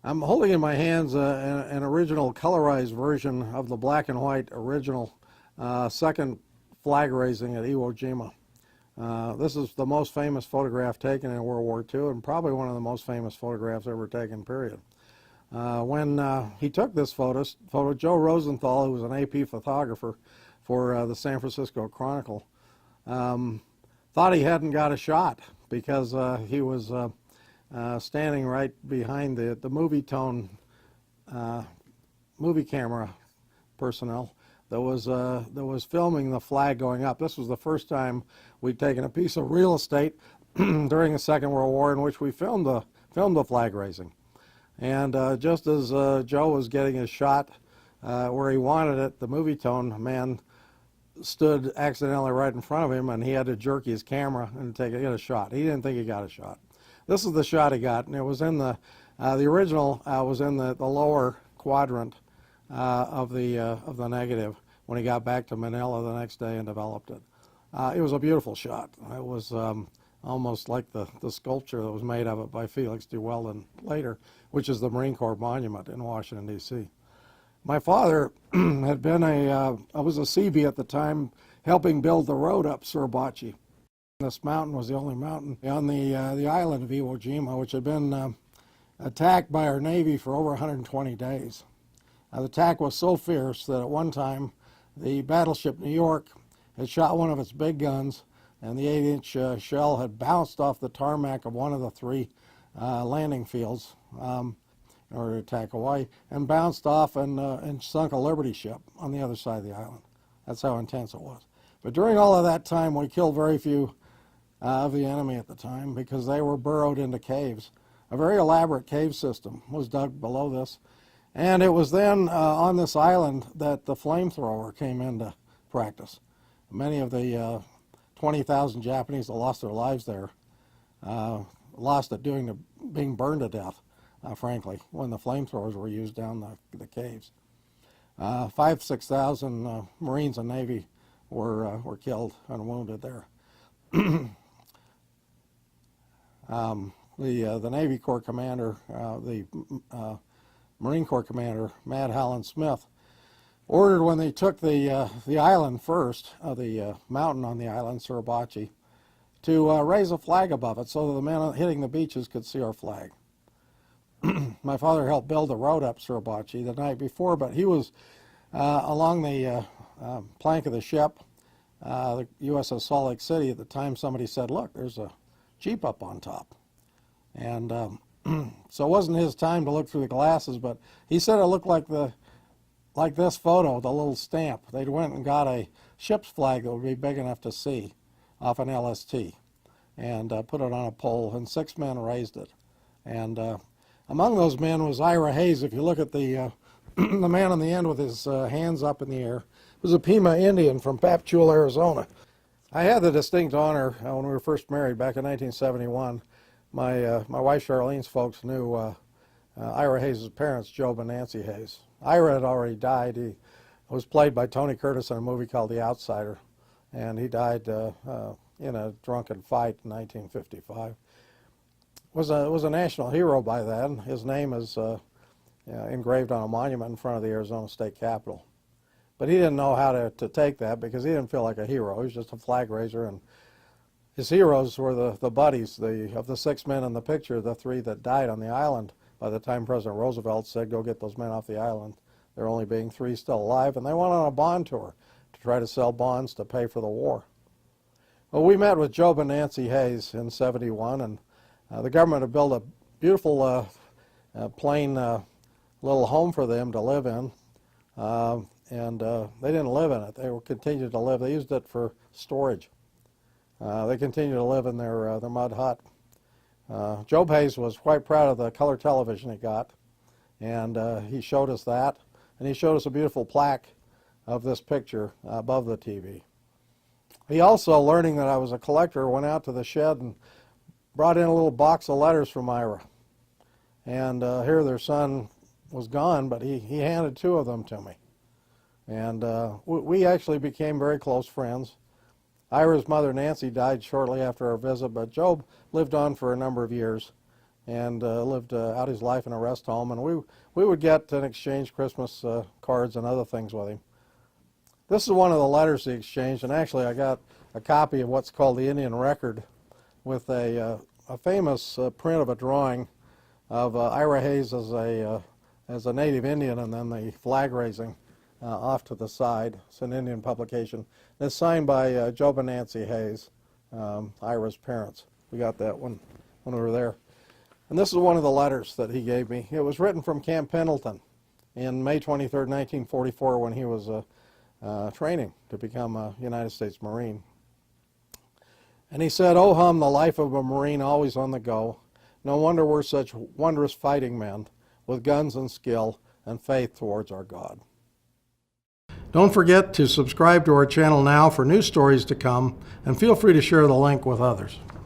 I'm holding in my hands an original colorized version of the black and white original second flag raising at Iwo Jima. This is the most famous photograph taken in World War II and probably one of the most famous photographs ever taken, period. When he took this photo, Joe Rosenthal, who was an AP photographer for the San Francisco Chronicle, thought he hadn't got a shot because he was standing right behind the movie tone movie camera personnel that was filming the flag going up. This was the first time we'd taken a piece of real estate during the Second World War in which we filmed the flag raising. And just as Joe was getting his shot where he wanted it, the movie tone man stood accidentally right in front of him, and he had to jerk his camera and get a shot. He didn't think he got a shot. This is the shot he got, and it was in the original was in the lower quadrant of the negative when he got back to Manila the next day and developed it. It was a beautiful shot. It was almost like the sculpture that was made of it by Felix de Weldon later, which is the Marine Corps Monument in Washington, D.C. My father had been I was a Seabee at the time, helping build the road up Suribachi. This mountain was the only mountain on the island of Iwo Jima, which had been attacked by our Navy for over 120 days. The attack was so fierce that at one time the battleship New York had shot one of its big guns, and the 8-inch shell had bounced off the tarmac of one of the three landing fields in order to attack Hawaii, and bounced off and sunk a Liberty ship on the other side of the island. That's how intense it was. But during all of that time, we killed very few of the enemy at the time because they were burrowed into caves. A very elaborate cave system was dug below this, and it was then on this island that the flamethrower came into practice. Many of the 20,000 Japanese that lost their lives there lost it being burned to death, frankly, when the flamethrowers were used down the caves. 6,000 Marines and Navy were killed and wounded there. The Navy Corps commander, the Marine Corps commander, Mad Howland Smith, ordered when they took the island first, the mountain on the island, Suribachi, to raise a flag above it so that the men hitting the beaches could see our flag. My father helped build the road up Suribachi the night before, but he was along the plank of the ship, the USS Salt Lake City. At the time, somebody said, "Look, there's a Jeep up on top." And so it wasn't his time to look through the glasses, but he said it looked like this photo, the little stamp. They went and got a ship's flag that would be big enough to see off an LST and put it on a pole, and 6 men raised it. And among those men was Ira Hayes. If you look at the the man on the end with his hands up in the air, was a Pima Indian from Papchula, Arizona. I had the distinct honor when we were first married back in 1971. My wife Charlene's folks knew Ira Hayes' parents, Job and Nancy Hayes. Ira had already died. He was played by Tony Curtis in a movie called The Outsider, and he died in a drunken fight in 1955. Was a national hero by then. His name is engraved on a monument in front of the Arizona State Capitol. But he didn't know how to take that because he didn't feel like a hero. He was just a flag raiser, and his heroes were the buddies. Of the 6 men in the picture, the 3 that died on the island by the time President Roosevelt said, "Go get those men off the island." There only being 3 still alive, and they went on a bond tour to try to sell bonds to pay for the war. Well, we met with Job and Nancy Hayes in '71, and the government had built a beautiful plain little home for them to live in, and they didn't live in it. They continued to live. They used it for storage. They continued to live in their mud hut. Job Hayes was quite proud of the color television he got, and he showed us that, and he showed us a beautiful plaque of this picture above the TV. He also, learning that I was a collector, went out to the shed and brought in a little box of letters from Ira. And here their son was gone, but he handed 2 of them to me. And we actually became very close friends. Ira's mother, Nancy, died shortly after our visit, but Job lived on for a number of years. and lived out his life in a rest home. And we would get and exchange Christmas cards and other things with him. This is one of the letters he exchanged, and actually I got a copy of what's called the Indian Record with a famous print of a drawing of Ira Hayes as a native Indian, and then the flag raising off to the side. It's an Indian publication. It's signed by Job and Nancy Hayes, Ira's parents. We got that one when we were there. And this is one of the letters that he gave me. It was written from Camp Pendleton in May 23rd, 1944, when he was training to become a United States Marine. And he said, "Oh hum, the life of a Marine always on the go. No wonder we're such wondrous fighting men, with guns and skill and faith towards our God." Don't forget to subscribe to our channel now for new stories to come, and feel free to share the link with others.